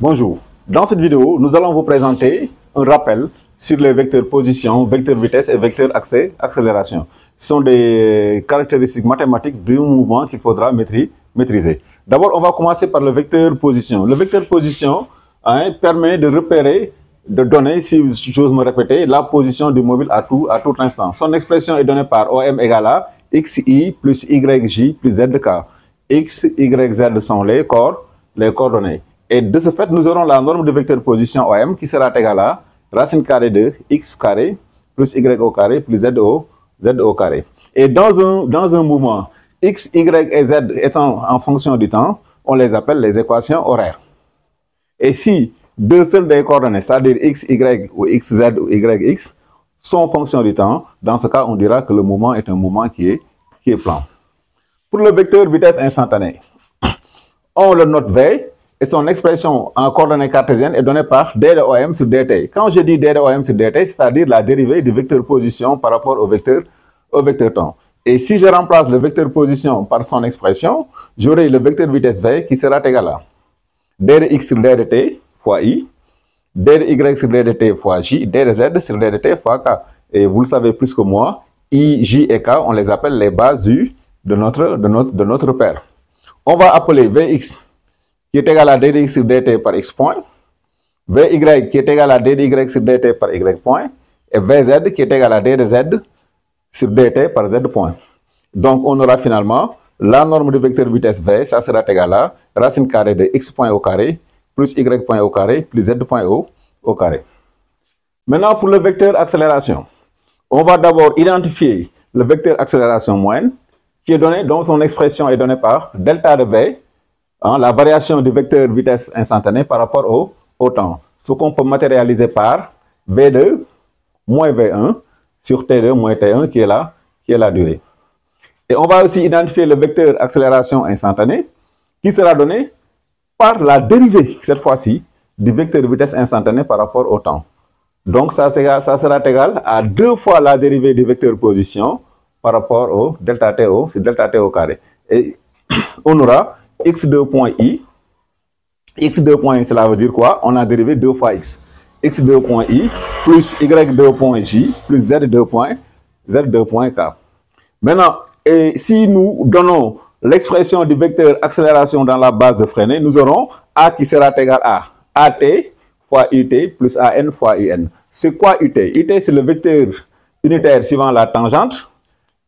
Bonjour. Dans cette vidéo, nous allons vous présenter un rappel sur les vecteurs position, vecteur vitesse et vecteur accélération. Ce sont des caractéristiques mathématiques du mouvement qu'il faudra maîtriser. D'abord, on va commencer par le vecteur position. Le vecteur position permet de repérer, de donner, si j'ose me répéter, la position du mobile à tout instant. Son expression est donnée par OM égale à XI plus YJ plus ZK. X, Y, Z sont les coordonnées. Et de ce fait, nous aurons la norme de vecteur position OM qui sera égale à racine carrée de X carré plus Y au carré plus Z au carré. Et dans un mouvement, X, Y et Z étant en fonction du temps, on les appelle les équations horaires. Et si deux seules des coordonnées, c'est-à-dire X, Y ou X, Z ou Y, X, sont en fonction du temps, dans ce cas, on dira que le mouvement est un mouvement qui est plan. Pour le vecteur vitesse instantanée, on le note V et son expression en coordonnées cartésiennes est donnée par d de OM sur dt. Quand je dis d de OM sur dt, c'est-à-dire la dérivée du vecteur position par rapport au vecteur temps. Et si je remplace le vecteur position par son expression, j'aurai le vecteur vitesse V qui sera égal à d de x sur d de t fois i, d de y sur d de t fois j, d de z sur d de t fois k. Et vous le savez plus que moi, i, j et k, on les appelle les bases de notre paire. On va appeler Vx qui est égal à d de x sur dt par x point, Vy qui est égal à d de y sur dt par y point, et Vz qui est égal à d de z sur dt par z point. Donc on aura finalement la norme du vecteur vitesse V, ça sera égal à racine carrée de x point au carré plus y point au carré plus z point au carré. Maintenant pour le vecteur accélération, on va d'abord identifier le vecteur accélération moyenne qui est donné, dont son expression est donnée par delta de V, la variation du vecteur vitesse instantanée par rapport au temps. Ce qu'on peut matérialiser par V2 moins V1 sur T2 moins T1 qui est la durée. Et on va aussi identifier le vecteur accélération instantanée qui sera donné par la dérivée, cette fois-ci, du vecteur vitesse instantanée par rapport au temps. Donc ça sera égal à 2 fois la dérivée du vecteur position par rapport au delta T au carré. Et on aura x2 point i. x2 point i, cela veut dire quoi? On a dérivé 2 fois x. x2 point i plus y2 point j plus z2 point k. Maintenant, et si nous donnons l'expression du vecteur accélération dans la base de freinée, nous aurons a qui sera égal à at fois ut plus an fois un. C'est quoi ut? Ut, c'est le vecteur unitaire suivant la tangente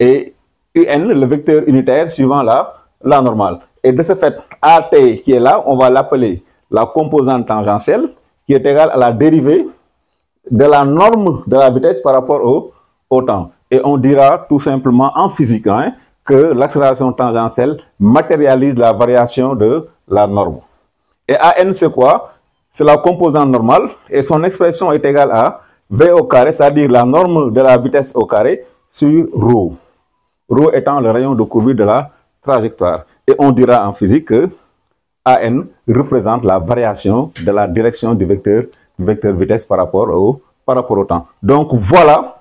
et un, le vecteur unitaire suivant la normale. Et de ce fait, at qui est là, on va l'appeler la composante tangentielle qui est égale à la dérivée de la norme de la vitesse par rapport au temps. Et on dira tout simplement en physique que l'accélération tangentielle matérialise la variation de la norme. Et an, c'est quoi? C'est la composante normale et son expression est égale à v au carré, c'est-à-dire la norme de la vitesse au carré sur ρ. Ρ étant le rayon de courbure de la trajectoire. Et on dira en physique que an représente la variation de la direction du vecteur vitesse par rapport au temps. Donc voilà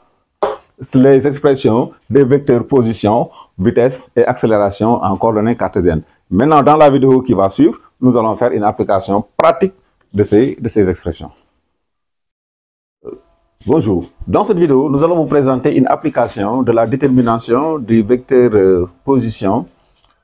les expressions des vecteurs position, vitesse et accélération en coordonnées cartésiennes. Maintenant, dans la vidéo qui va suivre, nous allons faire une application pratique de ces expressions. Bonjour. Dans cette vidéo, nous allons vous présenter une application de la détermination du vecteur position,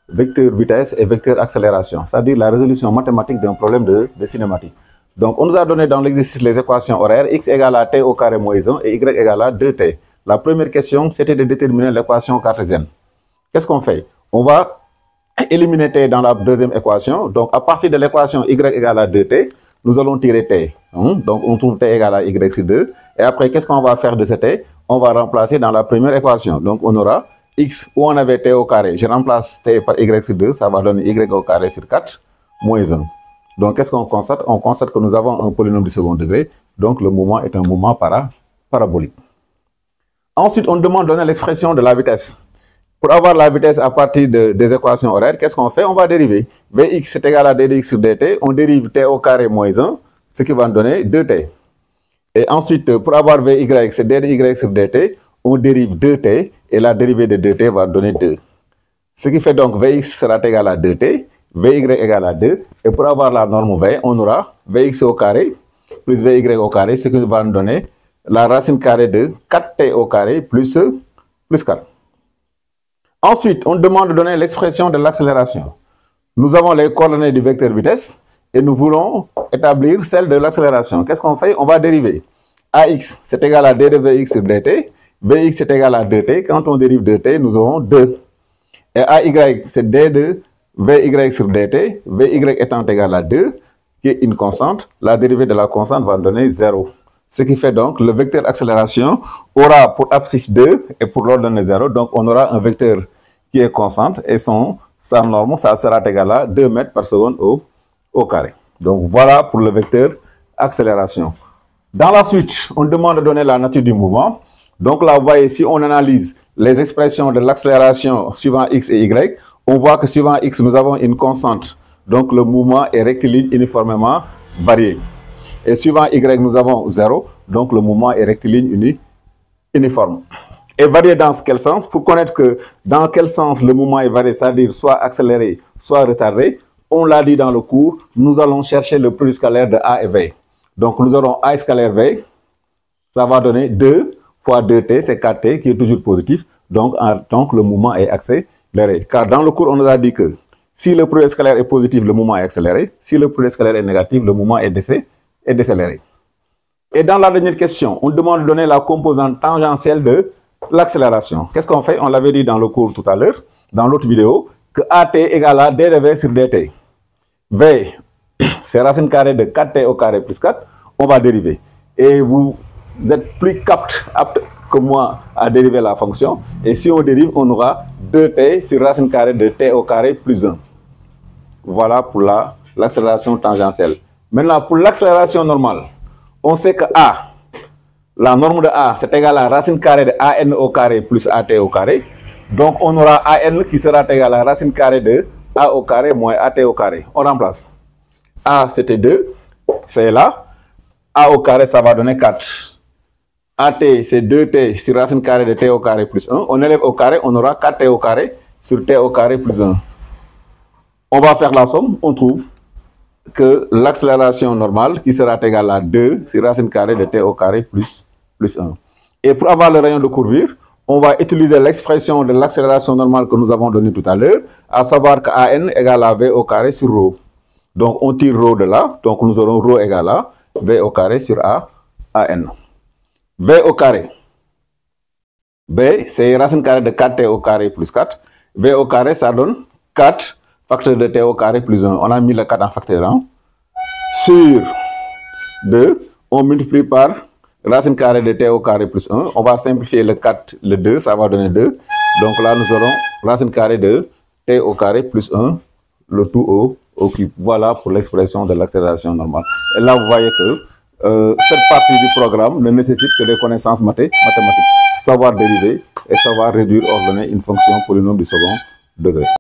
vecteur vitesse et vecteur accélération, c'est-à-dire la résolution mathématique d'un problème de cinématique. Donc, on nous a donné dans l'exercice les équations horaires x égale à t au carré moins 1 et y égale à 2t. La première question, c'était de déterminer l'équation cartésienne. Qu'est-ce qu'on fait? On va éliminer t dans la deuxième équation. Donc, à partir de l'équation y égale à 2t, nous allons tirer t. Donc, on trouve t égale à y sur 2. Et après, qu'est-ce qu'on va faire de ce t? On va remplacer dans la première équation. Donc, on aura x où on avait t au carré. Je remplace t par y sur 2. Ça va donner y au carré sur 4 moins 1. Donc, qu'est-ce qu'on constate? On constate que nous avons un polynôme du second degré. Donc, le mouvement est un mouvement parabolique. Ensuite, on demande de donner l'expression de la vitesse. Pour avoir la vitesse à partir des équations horaires, qu'est-ce qu'on fait? On va dériver. Vx est égal à d de x sur dt. On dérive t au carré moins 1, ce qui va nous donner 2t. Et ensuite, pour avoir Vy, c'est d de y sur dt. On dérive 2t et la dérivée de 2t va donner 2. Ce qui fait donc Vx sera égal à 2t. Vy égale à 2. Et pour avoir la norme V, on aura Vx au carré plus Vy au carré, ce qui va nous donner la racine carrée de 4t au carré plus 4. Ensuite, on demande de donner l'expression de l'accélération. Nous avons les coordonnées du vecteur vitesse et nous voulons établir celle de l'accélération. Qu'est-ce qu'on fait? On va dériver. Ax, c'est égal à d de Vx sur dt. Vx, c'est égal à 2t. Quand on dérive 2t, nous aurons 2. Et Ay, c'est d de Vy sur dt. Vy étant égal à 2, qui est une constante. La dérivée de la constante va donner 0. Ce qui fait donc le vecteur accélération aura pour abscisse 2 et pour l'ordonnée 0. Donc on aura un vecteur qui est constante et sa norme, ça sera égal à 2 mètres par seconde au carré. Donc voilà pour le vecteur accélération. Dans la suite, on demande de donner la nature du mouvement. Donc là, vous voyez, si on analyse les expressions de l'accélération suivant x et y, on voit que suivant x, nous avons une constante. Donc le mouvement est rectiligne uniformément varié. Et suivant y, nous avons 0. Donc le mouvement est rectiligne uniforme. Et varié dans quel sens? Pour connaître que dans quel sens le mouvement est varié, c'est-à-dire soit accéléré, soit retardé, on l'a dit dans le cours, nous allons chercher le produit scalaire de A et V. Donc nous aurons A scalaire V, ça va donner 2 fois 2t, c'est 4t qui est toujours positif. Donc le mouvement est accéléré. Car dans le cours, on nous a dit que si le produit scalaire est positif, le mouvement est accéléré. Si le produit scalaire est négatif, le mouvement est décéléré. Et dans la dernière question, on demande de donner la composante tangentielle de l'accélération. Qu'est-ce qu'on fait? On l'avait dit dans le cours tout à l'heure, dans l'autre vidéo, que AT égale à d de V sur dt. V, c'est racine carrée de 4t au carré plus 4. On va dériver. Et vous êtes plus apte que moi à dériver la fonction. Et si on dérive, on aura 2t sur racine carrée de t au carré plus 1. Voilà pour l'accélération tangentielle. Maintenant, pour l'accélération normale, on sait que A, la norme de A, c'est égal à racine carrée de AN au carré plus AT au carré. Donc, on aura AN qui sera égal à racine carrée de A au carré moins AT au carré. On remplace. A, c'était 2, c'est là. A au carré, ça va donner 4. AT, c'est 2t sur racine carrée de t au carré plus 1. On élève au carré, on aura 4t au carré sur t au carré plus 1. On va faire la somme, on trouve que l'accélération normale qui sera égale à 2 sur racine carrée de t au carré plus 1. Et pour avoir le rayon de courbure, on va utiliser l'expression de l'accélération normale que nous avons donnée tout à l'heure, à savoir que AN égale à V au carré sur ρ. Donc on tire ρ de là, donc nous aurons ρ égale à V au carré sur AN. V au carré. B, c'est racine carrée de 4t au carré plus 4. V au carré, ça donne 4 facteur de t au carré plus 1. On a mis le 4 en facteur 1. Sur 2, on multiplie par racine carrée de t au carré plus 1. On va simplifier le 4, le 2, ça va donner 2. Donc là, nous aurons racine carrée de t au carré plus 1, le tout au cube. Voilà pour l'expression de l'accélération normale. Et là, vous voyez que cette partie du programme ne nécessite que des connaissances mathématiques. Savoir dériver et savoir réduire, ordonner une fonction polynôme du second degré.